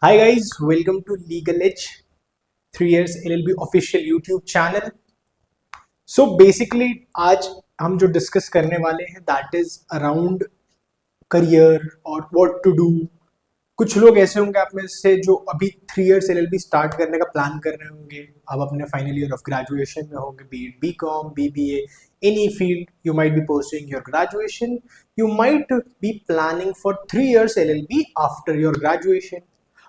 Hi guys, welcome to Legal Edge 3 years LLB official YouTube channel. So basically आज हम जो discuss करने वाले हैं दैट इज अराउंड करियर और व्हाट टू डू. कुछ लोग ऐसे होंगे आप में से जो अभी 3 years LLB स्टार्ट करने का प्लान कर रहे होंगे. अब अपने फाइनल ईयर ऑफ ग्रेजुएशन में होंगे, B it BCom, BBA, any field you might be pursuing your graduation. You might be planning for 3 years LLB after your graduation.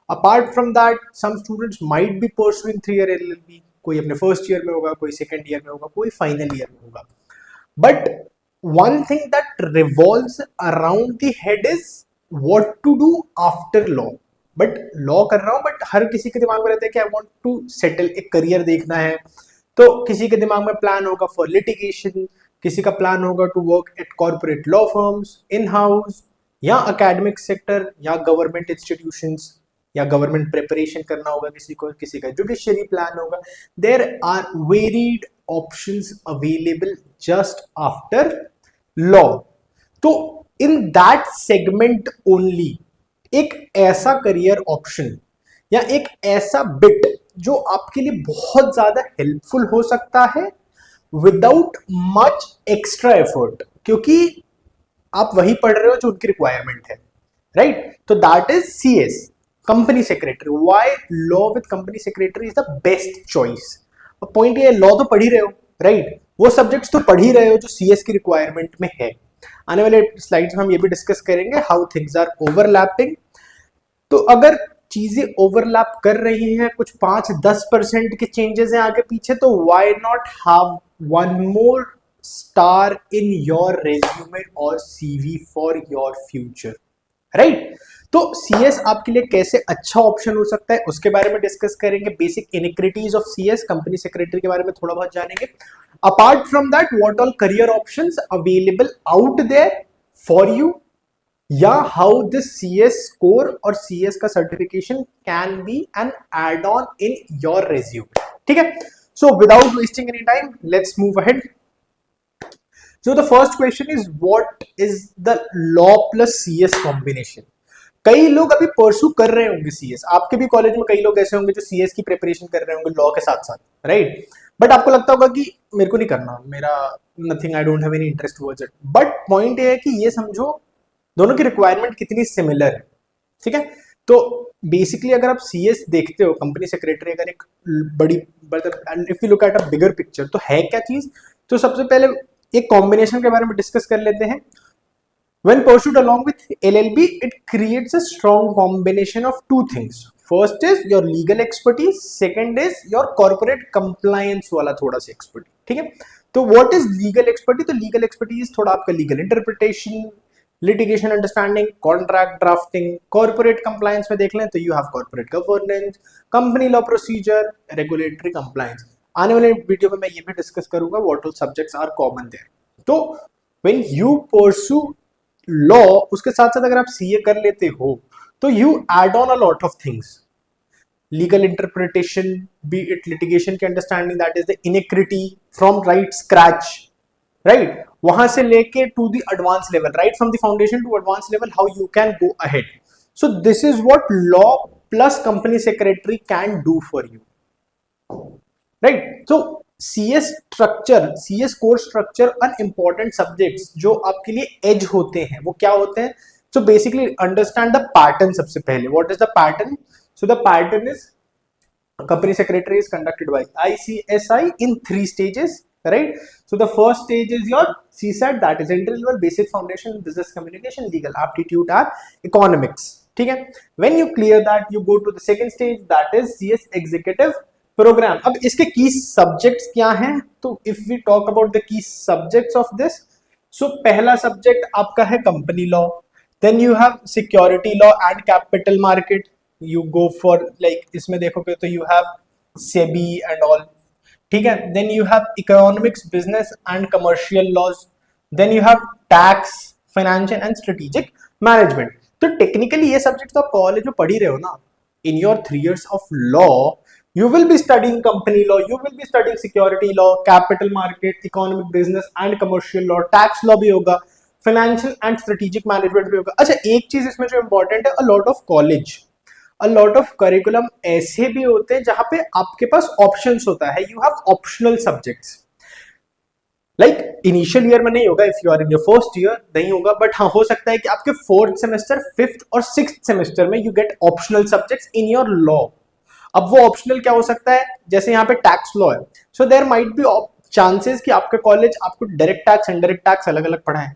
Apart from that, some students might be pursuing 3 year LLB. कोई अपने first year में होगा, कोई second year में होगा, कोई final year में होगा. But one thing that revolves around the head is what to do after law. But law कर रहा हूँ, बट हर किसी के दिमाग में रहता है कि आई वॉन्ट टू सेटल, एक करियर देखना है. तो किसी के दिमाग में प्लान होगा फॉर लिटिगेशन, किसी का प्लान होगा to work at corporate law firms, in house या अकेडमिक सेक्टर या गवर्नमेंट इंस्टीट्यूशंस, या गवर्नमेंट प्रिपरेशन करना होगा किसी को, किसी का जुडिशियरी प्लान होगा. There are varied options available just after law. तो इन दैट सेगमेंट ओनली एक ऐसा करियर ऑप्शन या एक ऐसा बिट जो आपके लिए बहुत ज्यादा हेल्पफुल हो सकता है विदाउट मच एक्स्ट्रा एफर्ट, क्योंकि आप वही पढ़ रहे हो जो उनकी रिक्वायरमेंट है, राइट? तो that is CS, company secretary. Why law with company secretary is the best choice. Point ये, लॉ तो पढ़ ही रहे हो, राइट? वो सब्जेक्ट्स तो पढ़ ही रहे हो जो CS की रिक्वायरमेंट में है. आने वाले स्लाइड्स में हम ये भी डिस्कस करेंगे हाउ थिंग्स आर ओवरलैपिंग. तो अगर चीजें ओवरलैप कर रही हैं, कुछ 5-10% के चेंजेस हैं आगे पीछे, तो why not have one more star in your resume और CV for your future, right? तो CS आपके लिए कैसे अच्छा ऑप्शन हो सकता है उसके बारे में डिस्कस करेंगे. Basic iniquities of CS, company secretary के बारे में थोड़ा बहुत जानेंगे. Apart from that, what all career options available out there for you, या हाउ दिस CS स्कोर और CS का certification can be an add on in your resume. ठीक है, so without wasting any time let's move ahead. So the first question is, what is the law plus CS combination? कई लोग अभी परसू कर रहे होंगे CS. आपके भी कॉलेज में कई लोग ऐसे होंगे जो CS की प्रिपरेशन कर रहे होंगे लॉ के साथ साथ, राइट? बट आपको लगता होगा कि मेरे को नहीं करना, मेरा nothing, I don't have any interest towards it. But point ये है कि ये समझो दोनों की रिक्वायरमेंट कितनी सिमिलर है. ठीक है, तो बेसिकली अगर आप CS देखते हो, कंपनी सेक्रेटरी, अगर एक बड़ी, if you look at a bigger picture, तो है क्या चीज? तो सबसे पहले एक कॉम्बिनेशन के बारे में डिस्कस कर लेते हैं. When pursued along with LLB, it creates a strong combination of two things. First is your legal expertise, second is your corporate compliance वाला थोड़ा सा expertise. ठीक है, तो what is legal expertise? तो legal expertise थोड़ा आपका legal interpretation, litigation understanding, contract drafting. corporate compliance में देख लें तो you have corporate governance, company law procedure, regulatory compliance. आने वाले वीडियो में मैं ये भी डिस्कस करूंगा what all subjects are common there. तो when you pursue लॉ, उसके साथ साथ अगर आप CA कर लेते हो तो you add on a lot of things. Legal interpretation, be it litigation की understanding, that is the inequity from right scratch, right? वहां से लेके to the advance level, right from the foundation to advance level, how you can go ahead. So this is what law plus company secretary can do for you, right? So CS structure, CS course structure, an important subjects जो आपके लिए as होते हैं वो क्या होते हैं? So basically understand the pattern. सबसे पहले what is the pattern? So the pattern is company secretary is conducted by ICSI in 3 stages, right? So the first stage is your CSAT, that is entry level, basic foundation, business communication, legal aptitude and economics. ठीक है, when you clear that you go to the second stage, that is CS executive program. अब इसके key subjects क्या हैं? तो if we talk about the key subjects of this, so पहला subject आपका है company law, then you have security law and capital market. You go for like, इसमें देखोगे तो you have SEBI and all. ठीक है, then you have economics, business and commercial laws, then you have tax, financial and strategic management. तो technically ये subject तो आप college में पढ़ ही रहे हो ना. In your 3 years of law, you will be studying company law, you will be studying security law, capital market, economic business and commercial law, tax law भी होगा, financial and strategic management भी होगा. अच्छा, एक चीज इसमें जो important है, a lot of college a lot of curriculum ऐसे भी होते हैं जहां पे आपके पास ऑप्शंस होता है, you have optional subjects. Like initial year में नहीं होगा, if you are in your first year नहीं होगा, बट हाँ हो सकता है कि आपके फोर्थ सेमेस्टर, फिफ्थ और सिक्स्थ सेमेस्टर में you get optional subjects in your law. अब वो ऑप्शनल क्या हो सकता है, जैसे यहाँ पे टैक्स लॉ है, so there might be chances कि आपके कॉलेज आपको डायरेक्ट टैक्स इनडायरेक्ट टैक्स अलग अलग पढ़ाए,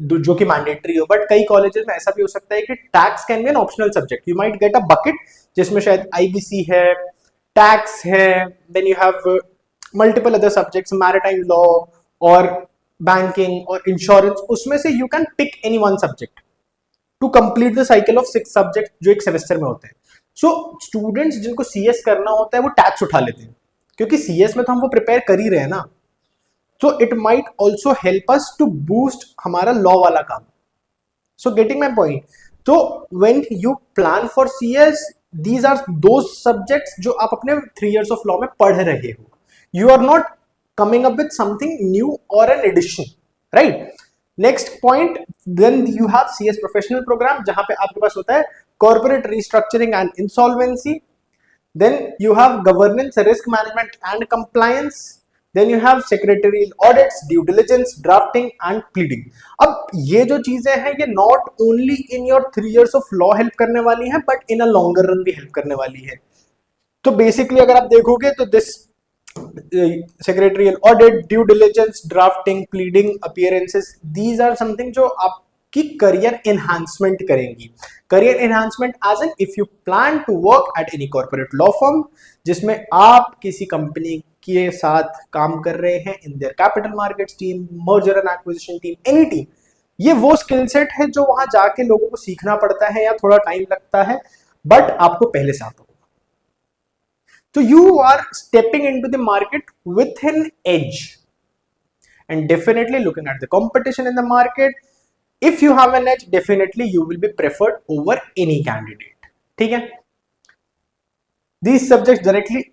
जो कि मैंडेटरी हो, बट कई कॉलेजेस में ऐसा भी हो सकता है कि tax can be an optional subject. You might get a bucket जिसमें शायद आईबीसी है, टैक्स है, then you have multiple other subjects, maritime law और बैंकिंग और इंश्योरेंस, उसमें से you can pick any one subject to complete the cycle of 6 subject जो एक सेमेस्टर में होते हैं। सो स्टूडेंट्स जिनको सीएस करना होता है वो टैक्स उठा लेते हैं, क्योंकि सीएस में तो हम वो प्रिपेयर कर ही रहे हैं ना, so it might also help us to boost हमारा लॉ वाला काम। सो गेटिंग माई पॉइंट, तो when you plan for CS, these are those subjects जो आप अपने 3 years ऑफ लॉ में पढ़ रहे हो, you are not coming up with something new or an addition, right? Next point, then you have CS professional program जहां पे आपके पास होता है corporate restructuring and insolvency, then you have governance, risk management and compliance, then you have secretarial audits, due diligence, drafting and pleading. अब ये जो चीजें हैं ये not only in your 3 years of law help करने वाली है, but in a longer run भी help करने वाली है। तो बेसिकली अगर आप देखोगे तो this secretarial audit, due diligence, drafting, pleading, appearances, these are something जो आपकी करियर एनहांसमेंट करेंगी। Career enhancement as an if you plan to work at any corporate law firm जिसमें आप किसी कंपनी के साथ काम कर रहे हैं, in their capital markets team, merger and acquisition team, any team, ये वो स्किल सेट है जो वहां जाके लोगों को सीखना पड़ता है या थोड़ा टाइम लगता है, बट आपको पहले से आता होगा। So you are stepping into the market with an edge and definitely looking at the competition in the market. If you have an edge, definitely you will be preferred over any candidate. ठीक है? These subjects directly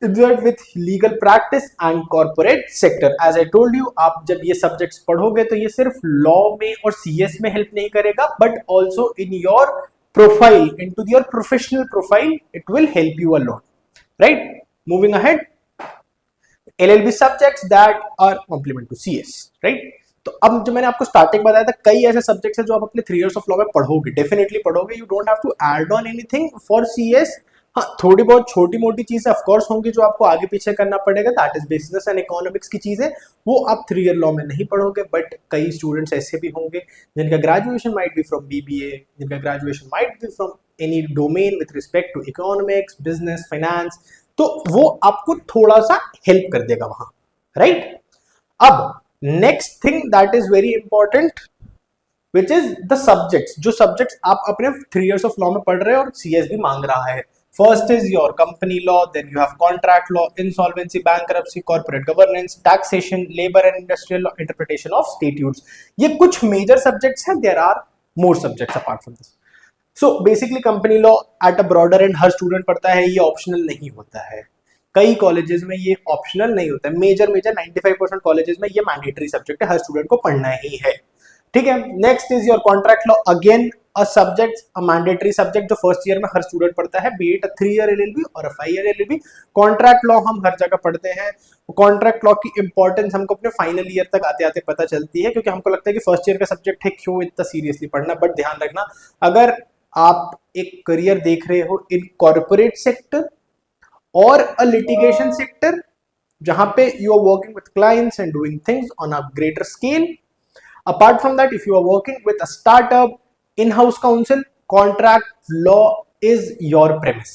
interact with legal practice and corporate sector. As I told you, आप जब ये subjects पढ़ोगे तो ये सिर्फ law में और CS में help नहीं करेगा, but also in your profile, into your professional profile, it will help you a lot. Right? Moving ahead, LLB subjects that are complement to CS. Right? तो अब जो मैंने आपको स्टार्टिंग बताया था, कई ऐसे सब्जेक्ट्स हैं जो आप अपने 3 years ऑफ लॉ में पढ़ोगे, डेफिनेटली पढ़ोगे, you don't have to add on anything for CS। हाँ, थोड़ी बहुत छोटी मोटी चीजें ऑफ कोर्स होंगी जो आपको आगे पीछे करना पड़ेगा, that is business and economics की चीजें, वो आप 3 year लॉ में नहीं पढ़ोगे। बट कई स्टूडेंट्स ऐसे भी होंगे जिनका graduation might be from BBA, जिनका graduation might be from any domain with respect to economics, business, finance, तो वो आपको थोड़ा सा हेल्प कर देगा वहां, राइट? अब next thing that is very important, which is the subjects, जो सब्जेक्ट्स आप अपने 3 years ऑफ लॉ में पढ़ रहे हो और CS भी मांग रहा है। First is your company law, then you have contract law, insolvency, bankruptcy, corporate governance, taxation, labour and industrial law, interpretation of statutes. ये कुछ मेजर सब्जेक्ट्स हैं, there are more subjects apart from this. So basically company law at a broader and हर student पढ़ता है, ये optional नहीं होता है। कई कॉलेजेस में ये ऑप्शनल नहीं होता है, मेजर 95% कॉलेजेस में ये मैंडेटरी सब्जेक्ट है, हर स्टूडेंट को पढ़ना ही है। ठीक है, next is your contract law, again a subject, a mandatory subject जो फर्स्ट ईयर में हर स्टूडेंट पढ़ता है, B it a 3 year LLB और अ 5 year LLB। कॉन्ट्रैक्ट लॉ हम हर जगह पढ़ते हैं। कॉन्ट्रैक्ट लॉ की इंपॉर्टेंस हमको अपने फाइनल ईयर तक आते आते पता चलती है, क्योंकि हमको लगता है कि फर्स्ट ईयर का सब्जेक्ट है, क्यों इतना सीरियसली पढ़ना। बट ध्यान रखना, अगर आप एक करियर देख रहे हो इन कॉर्पोरेट सेक्टर और अ लिटिगेशन सेक्टर जहां पे you are working with clients and doing things on a greater scale, apart from that if you are working with a startup, in house counsel, contract law is your premise.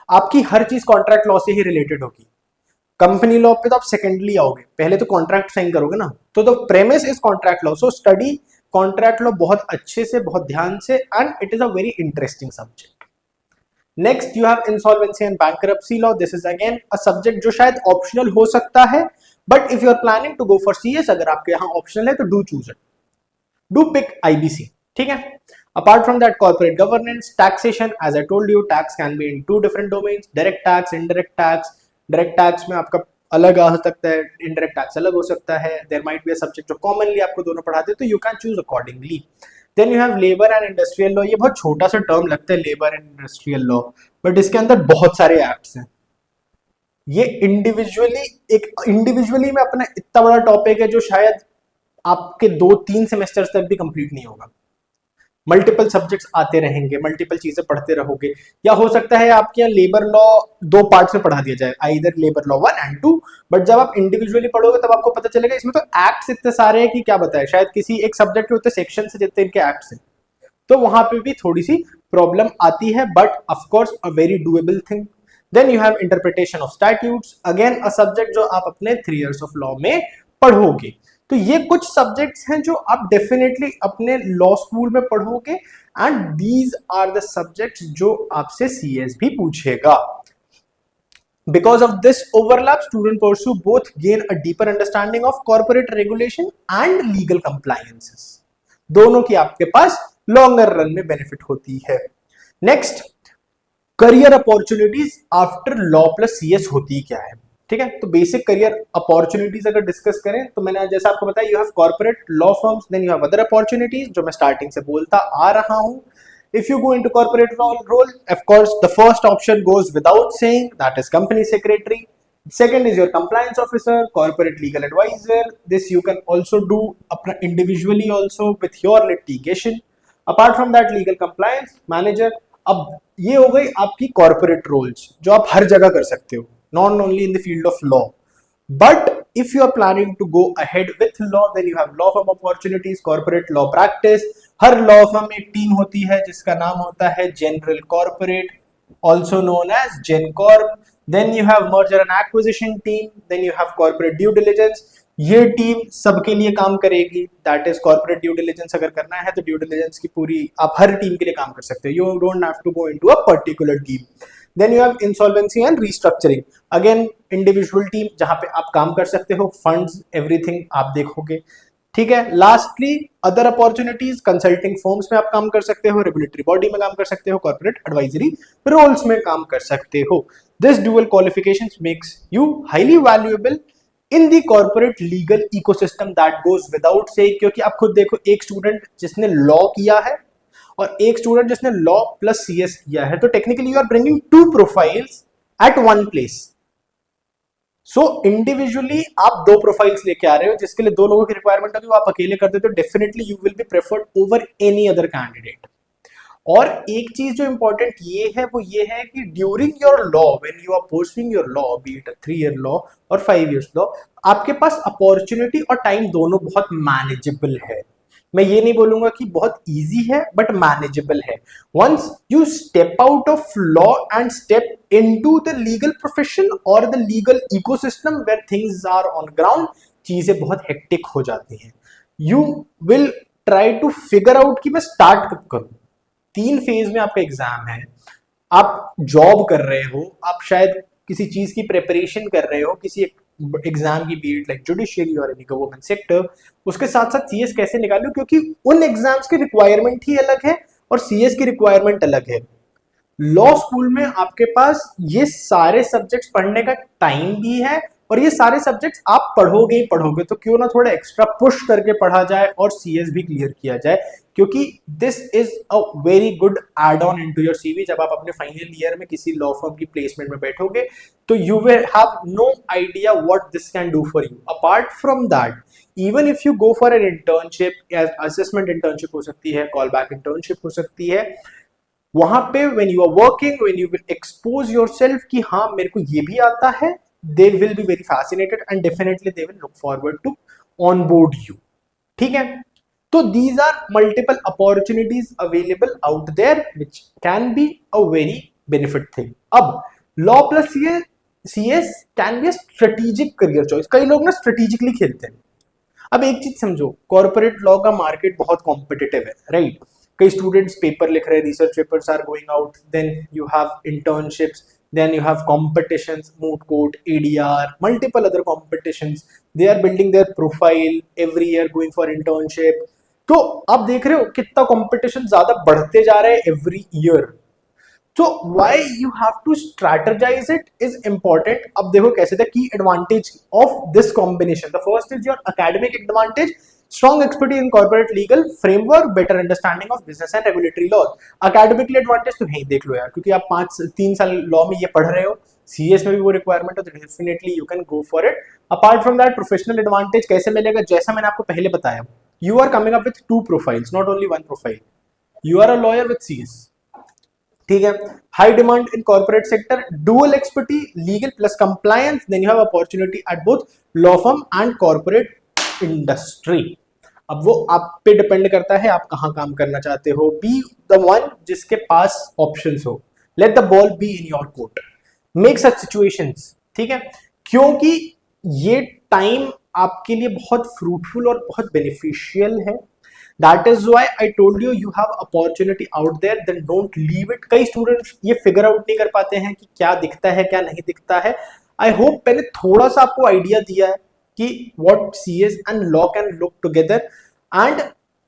आपकी हर चीज contract law से ही related होगी। Company law पे तो आप secondly आओगे, पहले तो कॉन्ट्रैक्ट साइन करोगे ना, तो the premise is contract law. So study contract law बहुत अच्छे से, बहुत ध्यान से, and it is a very interesting subject. Next you have insolvency and bankruptcy law, this is again a subject जो शायद ऑप्शनल हो सकता है, but if you are planning to go for CS, अगर आपके यहाँ ऑप्शनल है तो do choose it, do pick IBC। ठीक है, apart from that, corporate governance, taxation, as I told you, tax can be in 2 different domains, direct tax, indirect tax। direct tax में आपका अलग आ सकता है, indirect tax अलग हो सकता है। there might be a subject जो commonly आपको दोनों पढ़ाते हैं, तो you can choose accordingly। Then you have labour and industrial law. ये बहुत छोटा सा टर्म लगता है labour and industrial law, but इसके अंदर बहुत सारे एक्ट्स हैं। ये इंडिविजुअली में अपना इतना बड़ा टॉपिक है जो शायद आपके 2-3 सेमेस्टर्स तक भी कंप्लीट नहीं होगा। मल्टीपल सब्जेक्ट्स आते रहेंगे, मल्टीपल चीजें पढ़ते रहोगे, या हो सकता है आपके यहाँ लेबर लॉ 2 पार्ट्स में पढ़ा दिया जाए, either labour law 1 and 2, but जब आप इंडिविजुअली पढ़ोगे तब आपको पता चलेगा इसमें तो एक्ट्स इतने सारे हैं कि क्या बताए, शायद किसी एक सब्जेक्ट के उतने सेक्शन से जितने इनके एक्ट्स हैं, तो वहां पे भी थोड़ी सी प्रॉब्लम आती है, but of course a very doable thing. Then you have interpretation of statutes, again a subject जो आप अपने 3 इयर्स ऑफ लॉ में पढ़ोगे। तो ये कुछ सब्जेक्ट्स हैं जो आप डेफिनेटली अपने लॉ स्कूल में पढ़ोगे, and these are the subjects जो आपसे सीएस भी पूछेगा। Because of this overlap, student pursue both gain a deeper understanding of corporate regulation and legal compliances. दोनों की आपके पास लॉन्गर रन में बेनिफिट होती है। Next, career opportunities after law plus CS होती क्या है, ठीक है। तो बेसिक करियर अपॉर्चुनिटीज अगर डिस्कस करें तो मैंने जैसा आपको बताया, you have corporate law firms, then you have other opportunities जो मैं स्टार्टिंग से बोलता आ रहा हूं। If you go into corporate role, of course, the first option goes without saying, that is company secretary. Second is your compliance officer, corporate legal advisor. This you can also do individually also with your litigation. Apart from that, legal compliance manager. अब ये हो गई आपकी corporate roles जो आप हर जगह कर सकते हो, not only in the field of law. But if you are planning to go ahead with law, then you have law firm opportunities, corporate law practice. हर लॉ फर्म में एक टीम होती है जिसका नाम होता है general corporate, also known as gen corp. Then you have merger and acquisition team, then you have corporate due diligence. ये टीम सबके लिए काम करेगी, that is corporate due diligence अगर करना है तो ड्यू डिलिजेंस की पूरी आप हर टीम के लिए काम कर सकते हो, you don't have to go into a particular team. Then you have insolvency and restructuring, again individual team जहां पे आप काम कर सकते हो, फंड्स एवरीथिंग आप देखोगे, ठीक है। Lastly other opportunities, consulting firms में आप काम कर सकते हो, रेगुलेटरी बॉडी में काम कर सकते हो, कॉर्पोरेट एडवाइजरी रोल्स में काम कर सकते हो। This dual qualifications makes you highly valuable in the corporate legal ecosystem, that goes without से, क्योंकि आप खुद देखो, एक स्टूडेंट जिसने लॉ किया है और एक स्टूडेंट जिसने लॉ प्लस सीएस किया है, तो technically you are bringing 2 profiles at 1 place. So individually आप 2 प्रोफाइल्स लेके आ रहे हो, जिसके लिए 2 लोगों की रिक्वायरमेंट होगी, वो आप अकेले करते हो, तो definitely you will be preferred over any other candidate. और एक चीज जो इंपॉर्टेंट ये है वो ये है कि during your law, when you are pursuing your law, be it 3 year law और 5 इयर्स लॉ, आपके पास अपॉर्चुनिटी और टाइम दोनों बहुत मैनेजेबल है। मैं ये नहीं बोलूंगा कि बहुत इजी है, बट मैनेजेबल है। Once you step out of law and step into the legal profession और the legal ecosystem where things are on ground, चीजें बहुत हेक्टिक हो जाती हैं। You will try to figure out कि मैं स्टार्ट कब करूं। 3 फेज में आपका एग्जाम है, आप जॉब कर रहे हो, आप शायद किसी चीज की प्रिपरेशन कर रहे हो, किसी एग्जाम की, बीट लाइक जुडिशियरी और एनी गवर्नमेंट सेक्टर, उसके साथ साथ सीएस कैसे निकालूं, क्योंकि उन एग्जाम्स की रिक्वायरमेंट ही अलग है और सीएस की रिक्वायरमेंट अलग है। लॉ स्कूल में आपके पास ये सारे सब्जेक्ट्स पढ़ने का टाइम भी है, और ये सारे सब्जेक्ट्स आप पढ़ोगे ही पढ़ोगे, तो क्यों ना थोड़ा एक्स्ट्रा पुश करके पढ़ा जाए और सीएस भी क्लियर किया जाए, क्योंकि this is a very good add on into your CV. जब आप अपने फाइनल ईयर में किसी लॉ फर्म की प्लेसमेंट में बैठोगे तो you will have no idea what this can do for you. Apart from that, even if you go for an internship, assessment internship हो सकती है, कॉल बैक इंटर्नशिप हो सकती है, वहां पे when you are working, when you will expose yourself कि हाँ मेरे को ये भी आता है, they will be very fascinated and definitely they will look forward to onboard you, ठीक है। तो these are multiple opportunities available out there which can be a very benefit thing. अब law plus CS can be a strategic career choice. कई लोग ना strategically खेलते हैं। अब एक चीज समझो, कॉर्पोरेट लॉ का मार्केट बहुत कॉम्पिटिटिव है, राइट। कई स्टूडेंट्स पेपर लिख रहे हैं, research papers are going out, then you have internships, then you have competitions, moot court, ADR, multiple other competitions. They are building their profile every year, going for internship. तो आप देख रहे हो कितना competition ज्यादा बढ़ते जा रहे हैं every year. So why you have to strategize it is important. अब देखो कैसे, the key advantage of this combination. The first is your academic advantage. Strong expertise in corporate legal framework, better understanding of business and regulatory laws. Academically advantage तो यही देख लो यार, क्योंकि आप 3 साल लॉ में ये पढ़ रहे हो, सीएस में भी वो रिक्वायरमेंट है, तो definitely you can go for it. Apart from that, professional advantage कैसे मिलेगा, जैसा मैंने आपको पहले बताया, you are coming up with 2 profiles, not only 1 profile. You are a lawyer with CS, ठीक है. High demand in corporate sector, dual expertise, legal plus compliance, then you have opportunity at both law firm and corporate industry. अब वो आप पे depend करता है आप कहां काम करना चाहते हो. बी द वन जिसके पास ऑप्शंस हो. Let the ball be in your court. Make such situations, ठीक है, क्योंकि ये टाइम आपके लिए बहुत फ्रूटफुल और बहुत बेनिफिशियल है. That is why I told you you have opportunity out there, then don't leave it. कई स्टूडेंट्स ये फिगर आउट नहीं कर पाते हैं कि क्या दिखता है क्या नहीं दिखता है. आई होप मैंने थोड़ा सा आपको आइडिया दिया है कि what CS and law can look together, and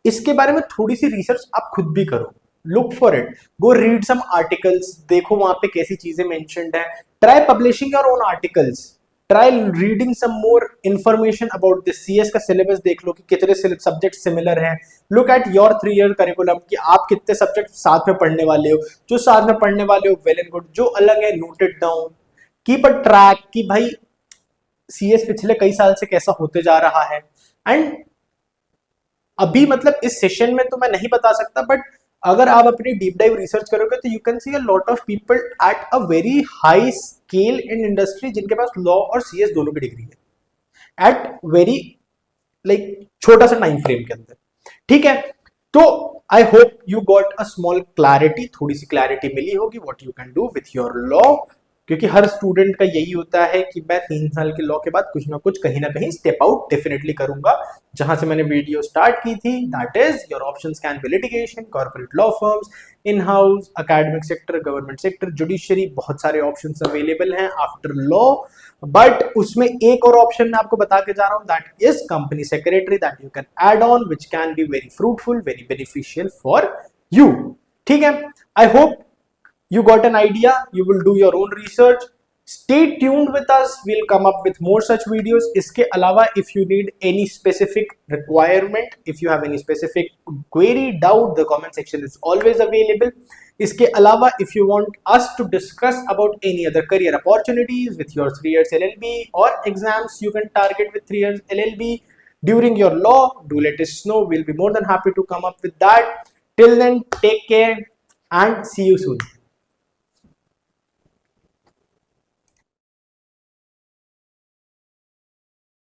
इसके बारे में थोड़ी सी रिसर्च आप खुद भी करो. Look for it, go read some articles, देखो वहां पे कैसी चीजें mentioned है. Try publishing your own articles. Try reading some more information about the CS का सिलेबस देख लो कि कितने सब्जेक्ट सिमिलर हैं. Look at your 3-year curriculum कि आप कितने सब्जेक्ट साथ में पढ़ने वाले हो. जो साथ में पढ़ने वाले हो वेल एंड गुड, जो अलग है noted down. Keep a track कि भाई CS पिछले कई साल से कैसा होते जा रहा है. एंड अभी मतलब इस सेशन में तो मैं नहीं बता सकता, बट अगर आप अपनी डीप डाइव रिसर्च करोगे तो you can see a lot of people at a very high scale in industry जिनके पास लॉ और CS दोनों की डिग्री है एट वेरी लाइक छोटा सा टाइम फ्रेम के अंदर, ठीक है. तो I hope you got a small clarity, थोड़ी सी क्लैरिटी मिली होगी what you can do with your law, क्योंकि हर स्टूडेंट का यही होता है कि मैं 3 साल के लॉ के बाद कुछ ना कुछ कहीं ना कहीं स्टेप आउट डेफिनेटली करूंगा. जहां से मैंने वीडियो स्टार्ट की थी, that is your options can be litigation, corporate law firms, in house, academic sector, government sector, judiciary, बहुत सारे ऑप्शंस अवेलेबल हैं आफ्टर लॉ. बट उसमें एक और ऑप्शन मैं आपको बता के जा रहा हूं, that is company secretary, that you can add on, which can be very fruitful, very beneficial for you, ठीक है. I hope you got an idea. You will do your own research. Stay tuned with us, we'll come up with more such videos. इसके अलावा if you need any specific requirement, if you have any specific query, doubt, the comment section is always available. इसके अलावा if you want us to discuss about any other career opportunities with your 3 years LLB or exams you can target with 3 years LLB during your law, do let us know. We'll be more than happy to come up with that. Till then, take care and see you soon.